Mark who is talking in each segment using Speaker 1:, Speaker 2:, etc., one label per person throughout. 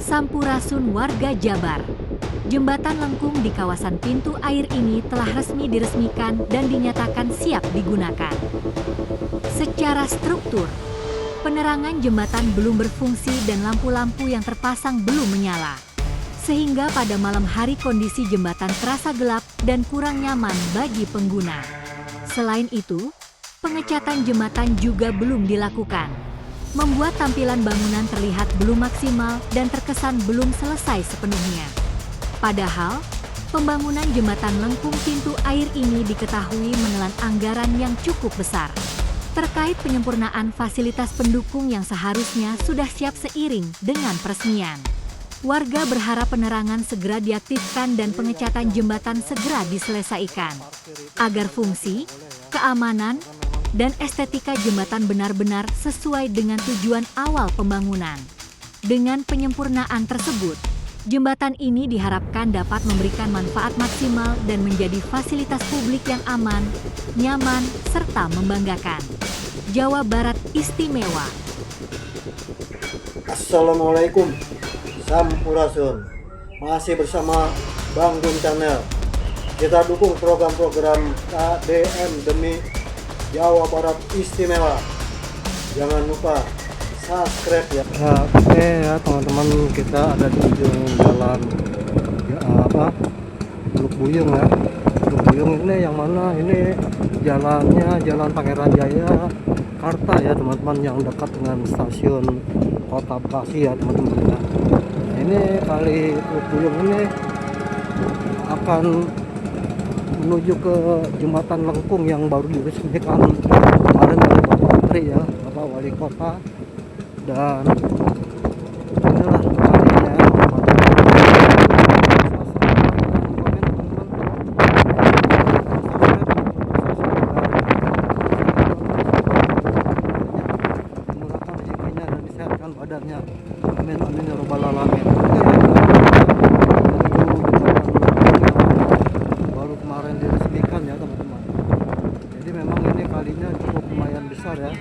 Speaker 1: Sampurasun warga Jabar. Jembatan lengkung di kawasan pintu air ini telah resmi diresmikan dan dinyatakan siap digunakan. Secara struktur, penerangan jembatan belum berfungsi dan lampu-lampu yang terpasang belum menyala. Sehingga pada malam hari kondisi jembatan terasa gelap dan kurang nyaman bagi pengguna. Selain itu, pengecatan jembatan juga belum dilakukan, membuat tampilan bangunan terlihat belum maksimal dan terkesan belum selesai sepenuhnya. Padahal, pembangunan jembatan lengkung pintu air ini diketahui menelan anggaran yang cukup besar. Terkait penyempurnaan fasilitas pendukung yang seharusnya sudah siap seiring dengan peresmian. Warga berharap penerangan segera diaktifkan dan pengecatan jembatan segera diselesaikan, agar fungsi, keamanan, dan estetika jembatan benar-benar sesuai dengan tujuan awal pembangunan. Dengan penyempurnaan tersebut, jembatan ini diharapkan dapat memberikan manfaat maksimal dan menjadi fasilitas publik yang aman, nyaman, serta membanggakan. Jawa Barat Istimewa.
Speaker 2: Assalamualaikum, Sampurasun. Masih bersama Bang Dun Channel. Kita dukung program-program KDM demi Jawa Barat Istimewa. Jangan lupa subscribe ya. Oke ya teman-teman, kita ada di ujung jalan Teluk Buyung ya. Teluk Buyung ini yang mana? Ini jalannya Jalan Pangeran Jaya Karta ya teman-teman, yang dekat dengan stasiun Kota Bekasi ya teman-teman ya. Ini kali Teluk Buyung ini akan menuju ke jembatan lengkung yang baru diresmikan kemarin oleh Bapak Tri ya, Bapak Wali Kota. Dan inilah kalinya murahkan rezekinya dan disehatkan badannya, amin amin ya robbal alamin. Baru kemarin diresmikan ya teman-teman, jadi memang ini kalinya cukup lumayan besar ya.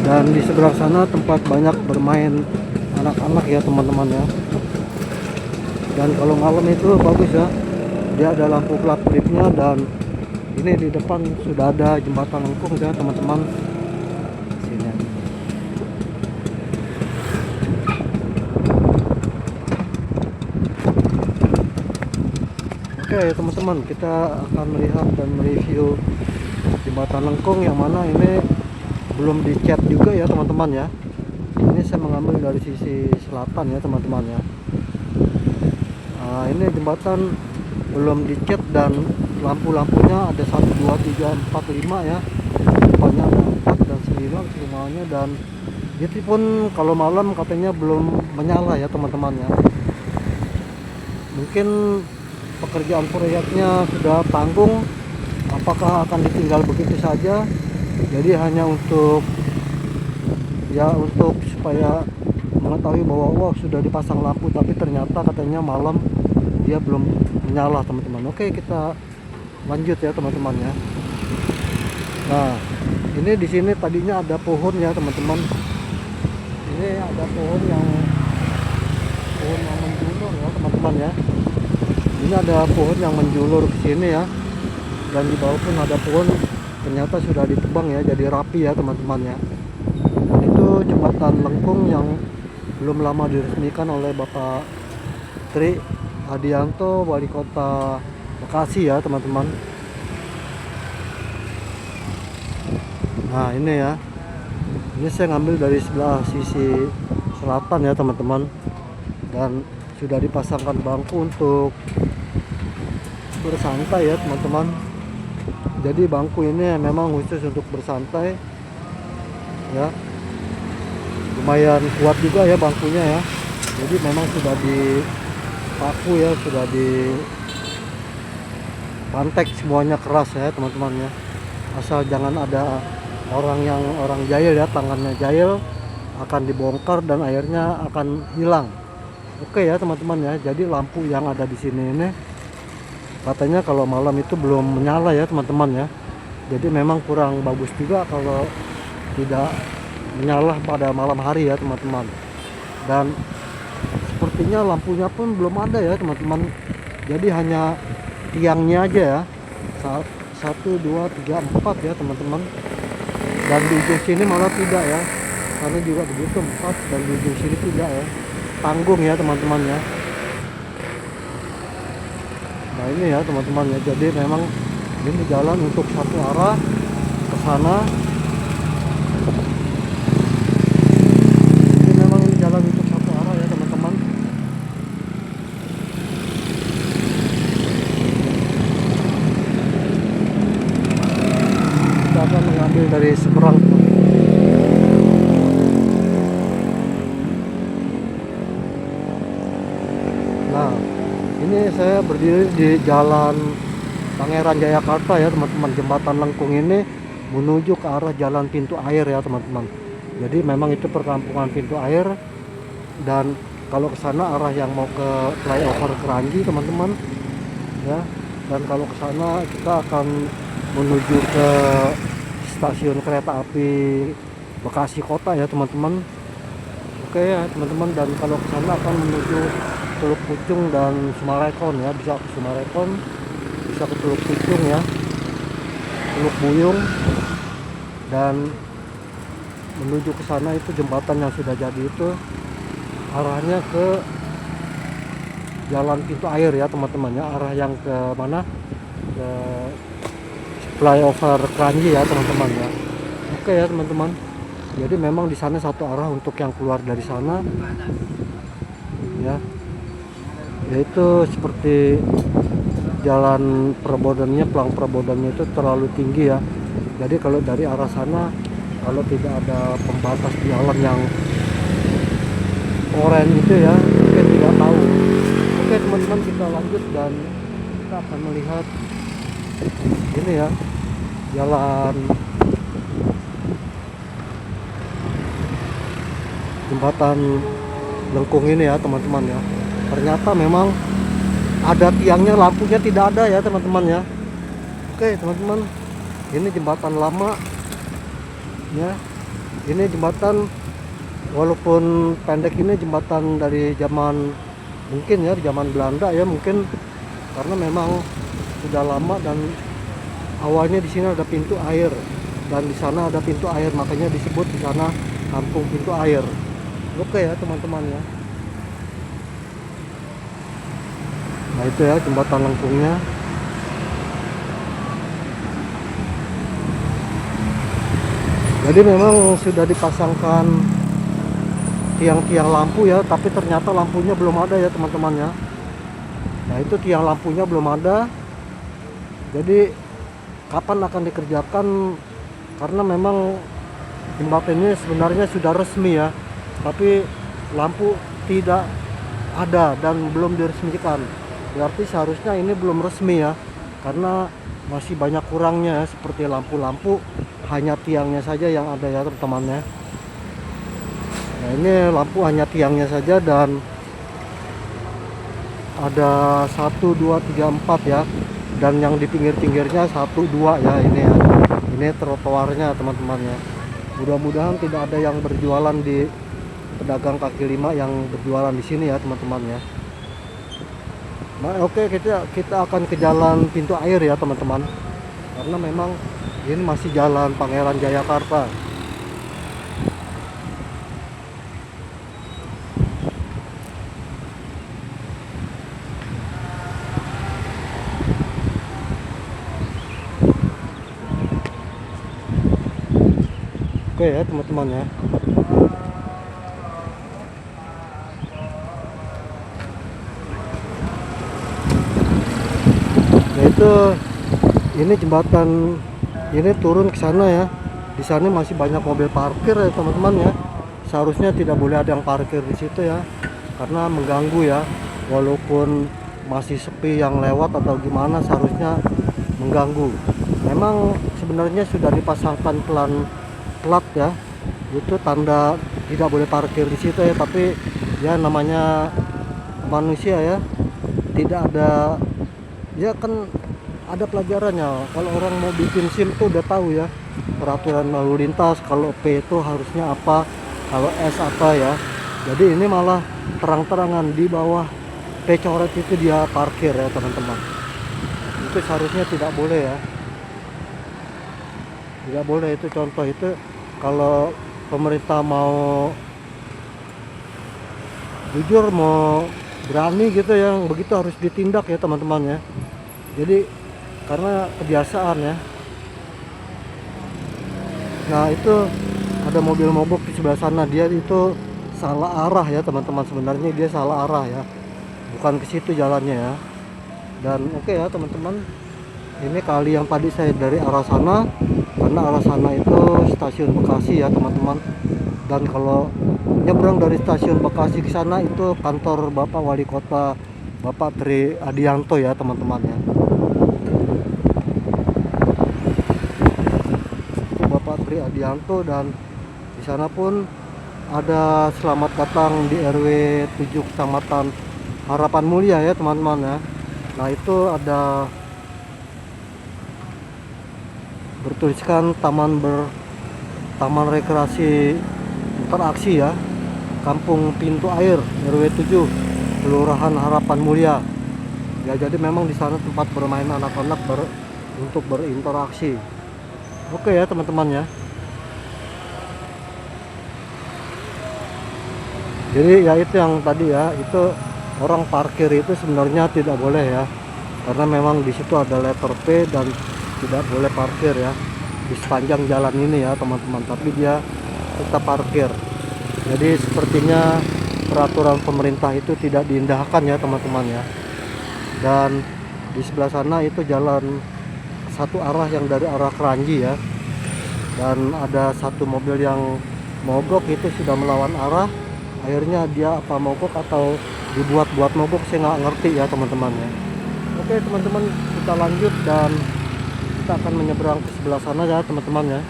Speaker 2: Dan di seberang sana tempat banyak bermain anak-anak ya teman-teman ya. Dan kalau malam itu bagus ya, dia ada lampu kelap-kelipnya. Dan ini di depan sudah ada jembatan lengkung ya teman-teman. Sini. Oke teman-teman, kita akan melihat dan mereview jembatan lengkung yang mana ini belum dicat juga ya teman-teman ya. Ini saya mengambil dari sisi selatan ya teman-teman ya. Nah, ini jembatan belum dicat dan lampu-lampunya ada 1, 2, 3, 4, 5 ya. Depannya ada 4 dan 9 semuanya. Dan itu pun kalau malam katanya belum menyala ya teman-teman ya. Mungkin pekerjaan proyeknya sudah tanggung, apakah akan ditinggal begitu saja. Jadi hanya untuk supaya mengetahui bahwa wah sudah dipasang lampu, tapi ternyata katanya malam dia belum menyala teman-teman. Oke, kita lanjut ya teman-teman ya. Nah, ini di sini tadinya ada pohon ya teman-teman. Ini ada pohon yang menjulur ya teman-teman ya. Ini ada pohon yang menjulur ke sini ya. Dan di bawah pun ada pohon, ternyata sudah ditebang ya, jadi rapi ya teman-teman ya. Dan itu jembatan lengkung yang belum lama diresmikan oleh Bapak Tri Hadianto, Wali Kota Bekasi ya teman-teman. Nah ini ya, ini saya ngambil dari sebelah sisi selatan ya teman-teman. Dan sudah dipasangkan bangku untuk bersantai ya teman-teman. Jadi bangku ini memang khusus untuk bersantai ya. Lumayan kuat juga ya bangkunya ya. Jadi memang sudah dipaku ya, sudah dipantek semuanya keras ya teman-teman ya. Asal jangan ada orang jahil ya, tangannya jahil akan dibongkar dan airnya akan hilang. Oke ya teman-teman ya. Jadi lampu yang ada di sini ini katanya kalau malam itu belum menyala ya teman-teman ya. Jadi memang kurang bagus juga kalau tidak menyala pada malam hari ya teman-teman. Dan sepertinya lampunya pun belum ada ya teman-teman, jadi hanya tiangnya aja ya. 1, 2, 3, 4 ya teman-teman. Dan di ujung sini malah tidak ya, karena juga begitu 4, dan di ujung sini tidak ya, tanggung ya teman-teman ya. Nah ini ya teman-teman ya, jadi memang ini jalan untuk satu arah ke sana. Ini memang ini jalan untuk satu arah ya teman-teman. Kita akan mengambil dari seberang. Nah ini saya berdiri di jalan Pangeran Jayakarta ya teman-teman. Jembatan lengkung ini menuju ke arah jalan pintu air ya teman-teman. Jadi memang itu perkampungan pintu air, dan kalau ke sana arah yang mau ke flyover Keranji teman-teman ya. Dan kalau ke sana kita akan menuju ke stasiun kereta api Bekasi Kota ya teman-teman. Oke ya teman-teman, dan kalau ke sana akan menuju Teluk Pucung dan Sumarekon ya, bisa ke Sumarekon, bisa ke Teluk Pucung ya, Teluk Buyung, dan menuju ke sana itu jembatan yang sudah jadi itu arahnya ke jalan pintu air ya teman-teman ya, arah yang ke mana, ke flyover Keranji ya teman-teman ya. Oke ya teman-teman, jadi memang di sana satu arah untuk yang keluar dari sana ya, yaitu seperti jalan Prabodannya, pelang Prabodannya itu terlalu tinggi ya. Jadi kalau dari arah sana, kalau tidak ada pembatas jalan yang oranye itu ya, mungkin tidak tahu. Oke teman-teman, kita lanjut dan kita akan melihat ini ya, jalan jembatan lengkung ini ya teman-teman ya. Ternyata memang ada tiangnya, lampunya tidak ada ya teman-teman ya. Oke teman-teman, ini jembatan lama ya. Ini jembatan walaupun pendek, ini jembatan dari zaman mungkin ya, zaman Belanda ya mungkin, karena memang sudah lama. Dan awalnya di sini ada pintu air dan di sana ada pintu air, makanya disebut di sana kampung pintu air. Oke ya teman-teman ya. Nah itu ya jembatan lengkungnya. Jadi memang sudah dipasangkan tiang-tiang lampu ya, tapi ternyata lampunya belum ada ya teman-teman ya. Nah itu tiang lampunya belum ada. Jadi kapan akan dikerjakan, karena memang jembatan ini sebenarnya sudah resmi ya, tapi lampu tidak ada dan belum diresmikan. Berarti seharusnya ini belum resmi ya, karena masih banyak kurangnya ya, seperti lampu-lampu hanya tiangnya saja yang ada ya teman-teman ya. Nah ini lampu hanya tiangnya saja, dan ada 1, 2, 3, 4 ya, dan yang di pinggir-pinggirnya 1, 2 ya ini ya. Ini trotoarnya teman-teman ya. Mudah-mudahan tidak ada yang berjualan di pedagang kaki lima yang berjualan di sini ya teman-teman ya. Nah, oke, kita akan ke jalan pintu air ya teman-teman, karena memang ini masih jalan Pangeran Jayakarta. Oke ya teman-teman ya. Yaitu ini jembatan ini turun ke sana ya. Di sana masih banyak mobil parkir ya teman-teman ya. Seharusnya tidak boleh ada yang parkir di situ ya, karena mengganggu ya. Walaupun masih sepi yang lewat atau gimana, seharusnya mengganggu. Memang sebenarnya sudah dipasangkan plat ya, itu tanda tidak boleh parkir di situ ya, tapi ya namanya manusia ya, tidak ada ya, kan ada pelajarannya. Kalau orang mau bikin SIM tuh udah tahu ya, peraturan lalu lintas, kalau P itu harusnya apa, kalau S apa ya. Jadi ini malah terang-terangan di bawah P coret itu dia parkir ya teman-teman. Itu seharusnya tidak boleh ya, tidak boleh. Itu contoh itu kalau pemerintah mau jujur, mau berani gitu, yang begitu harus ditindak ya teman-teman ya. Jadi karena kebiasaan ya. Nah itu ada mobil mogok di sebelah sana, dia itu salah arah ya teman-teman. Sebenarnya dia salah arah ya, bukan ke situ jalannya ya. Dan oke ya teman-teman, ini kali yang tadi saya dari arah sana, karena arah sana itu stasiun Bekasi ya teman-teman. Dan kalau nyebrang dari stasiun Bekasi ke sana itu kantor Bapak Wali Kota, Bapak Tri Adianto ya teman-teman ya. Bapak Tri Adianto, dan di sana pun ada selamat datang di RW 7 Kecamatan Harapan Mulia ya teman-teman ya. Nah itu ada bertuliskan taman rekreasi interaksi ya, Kampung Pintu Air RW 7 Kelurahan Harapan Mulia ya. Jadi memang di sana tempat bermain anak-anak untuk berinteraksi. Oke ya teman-teman ya. Jadi ya itu yang tadi ya, itu orang parkir itu sebenarnya tidak boleh ya, karena memang di situ ada letter P dan tidak boleh parkir ya di sepanjang jalan ini ya teman-teman. Tapi dia tetap parkir. Jadi sepertinya peraturan pemerintah itu tidak diindahkan ya teman-teman ya. Dan di sebelah sana itu jalan satu arah yang dari arah Kranji ya, dan ada satu mobil yang mogok itu sudah melawan arah. Akhirnya dia apa mogok atau dibuat-buat mogok, saya nggak ngerti ya teman-teman ya. Oke teman-teman, kita lanjut dan kita akan menyeberang ke sebelah sana ya teman-teman ya.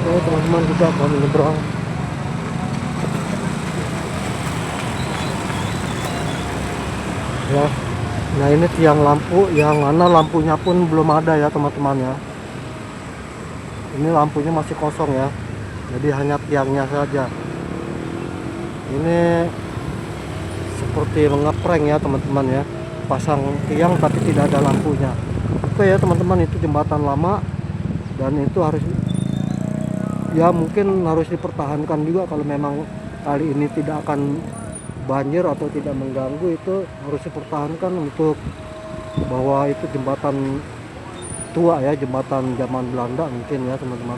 Speaker 2: Oke teman-teman, kita akan menyeberang. Ya, nah ini tiang lampu yang mana lampunya pun belum ada ya teman-teman ya. Ini lampunya masih kosong ya, jadi hanya tiangnya saja. Ini seperti ngeprank ya teman-teman ya, pasang tiang tapi tidak ada lampunya. Oke ya teman-teman, itu jembatan lama dan itu harus ya mungkin harus dipertahankan juga. Kalau memang kali ini tidak akan banjir atau tidak mengganggu, itu harus dipertahankan untuk bahwa itu jembatan tua ya, jembatan zaman Belanda mungkin ya teman-teman.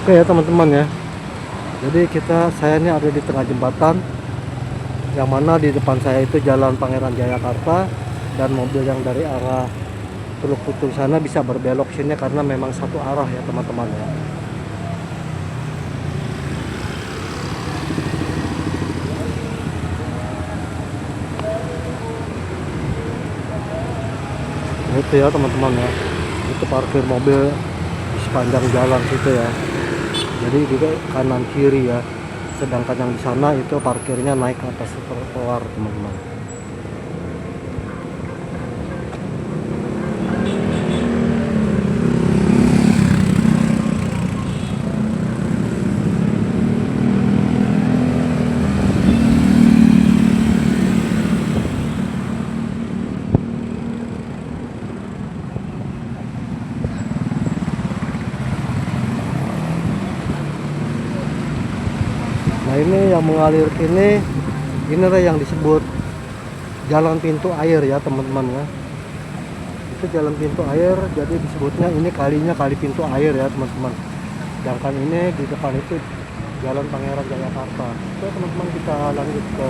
Speaker 2: Oke ya teman-teman ya, jadi saya ini ada di tengah jembatan, yang mana di depan saya itu jalan Pangeran Jayakarta, dan mobil yang dari arah Teluk Putung sana bisa berbelok sini karena memang satu arah ya teman-teman ya. Nah, itu ya teman-teman ya, itu parkir mobil di sepanjang jalan situ ya. Jadi juga kanan kiri ya, sedangkan yang di sana itu parkirnya naik ke atas trotoar teman-teman. Nah ini yang mengalir inilah yang disebut jalan pintu air ya teman-teman ya. Itu jalan pintu air, jadi disebutnya ini kalinya kali pintu air ya teman-teman. Sedangkan ini di depan itu jalan Pangeran Jayakarta. Oke teman-teman, kita lanjut ke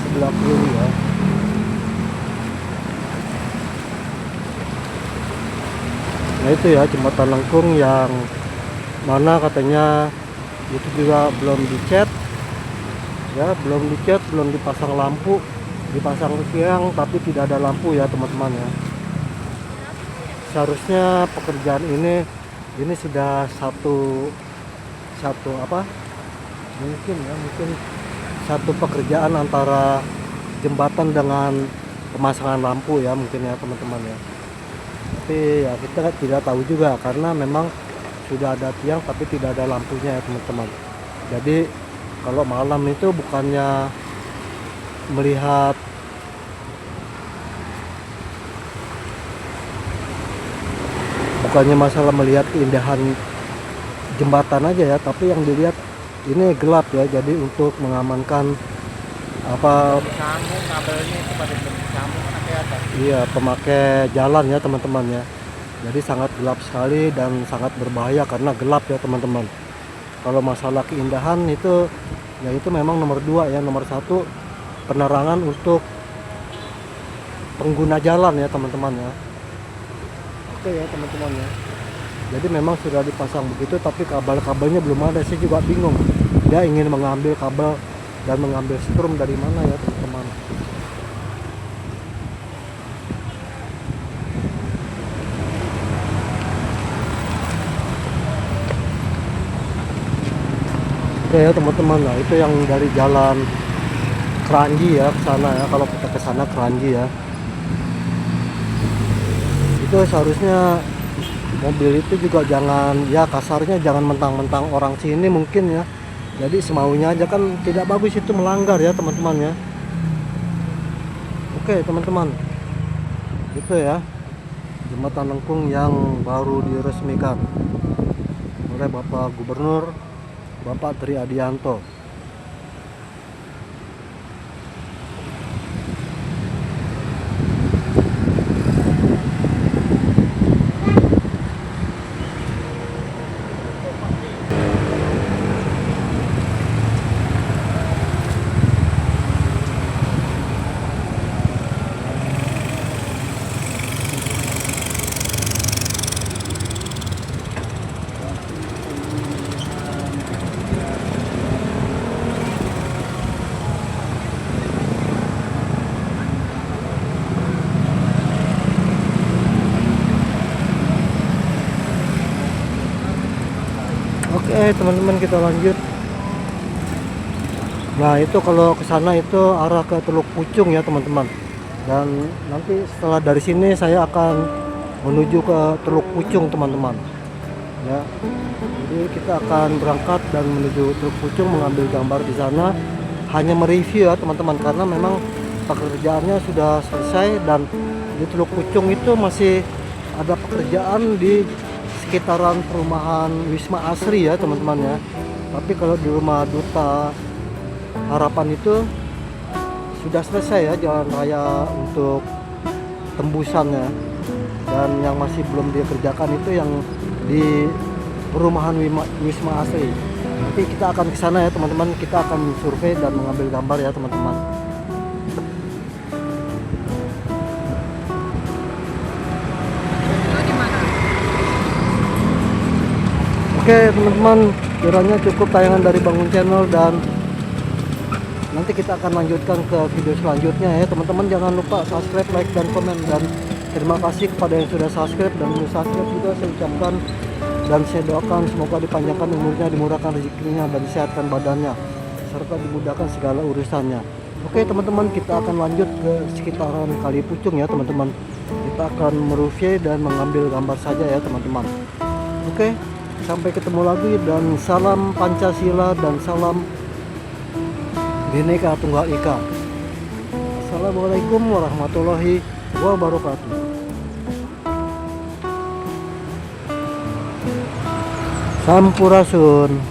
Speaker 2: sebelah kiri ya. Nah itu ya jembatan lengkung yang mana katanya itu juga belum dicat ya, belum dipasang lampu, dipasang tiang tapi tidak ada lampu ya teman-teman ya. Seharusnya pekerjaan ini sudah satu apa, mungkin satu pekerjaan antara jembatan dengan pemasangan lampu ya mungkin ya teman-teman ya. Tapi ya kita tidak tahu juga karena memang sudah ada tiang tapi tidak ada lampunya ya teman-teman. Jadi kalau malam itu bukannya masalah melihat keindahan jembatan aja ya, tapi yang dilihat ini gelap ya. Jadi untuk mengamankan apa, iya, pemakai jalan ya teman-teman ya. Jadi sangat gelap sekali dan sangat berbahaya karena gelap ya teman-teman. Kalau masalah keindahan itu ya itu memang nomor 2 ya. Nomor 1 penerangan untuk pengguna jalan ya teman-teman ya. Oke ya teman-teman ya. Jadi memang sudah dipasang begitu tapi kabel-kabelnya belum ada. Saya juga bingung dia ingin mengambil kabel dan mengambil strum dari mana ya teman-teman. Oke ya teman-teman, nah itu yang dari jalan Kranji ya ke sana ya. Kalau kita ke sana Kranji ya, itu seharusnya mobil itu juga jangan, ya kasarnya jangan mentang-mentang orang sini mungkin ya. Jadi semaunya aja kan tidak bagus, itu melanggar ya teman-teman ya. Oke teman-teman, itu ya jembatan lengkung yang baru diresmikan oleh Bapak Gubernur Bapak Tri Adianto. Oke teman-teman, kita lanjut. Nah itu kalau ke sana itu arah ke Teluk Pucung ya teman-teman. Dan nanti setelah dari sini saya akan menuju ke Teluk Pucung teman-teman. Ya, jadi kita akan berangkat dan menuju Teluk Pucung mengambil gambar di sana. Hanya mereview ya teman-teman karena memang pekerjaannya sudah selesai dan di Teluk Pucung itu masih ada pekerjaan di sekitaran perumahan Wisma Asri ya teman-teman ya. Tapi kalau di rumah Duta Harapan itu sudah selesai ya jalan raya untuk tembusannya. Dan yang masih belum dikerjakan itu yang di perumahan Wisma Asri. Nanti kita akan ke sana ya teman-teman. Kita akan survei dan mengambil gambar ya teman-teman. Oke teman-teman, kiranya cukup tayangan dari Bangun Channel dan nanti kita akan lanjutkan ke video selanjutnya ya teman-teman. Jangan lupa subscribe, like, dan komen. Dan terima kasih kepada yang sudah subscribe dan belum subscribe juga saya ucapkan dan saya doakan semoga dipanjangkan umurnya, dimurahkan rezekinya dan disehatkan badannya serta dimudahkan segala urusannya. Oke teman-teman, kita akan lanjut ke sekitaran Kali Pucung ya teman-teman. Kita akan mereview dan mengambil gambar saja ya teman-teman. Oke, sampai ketemu lagi dan salam Pancasila dan salam Bhinneka Tunggal Ika. Assalamualaikum warahmatullahi wabarakatuh. Sampurasun.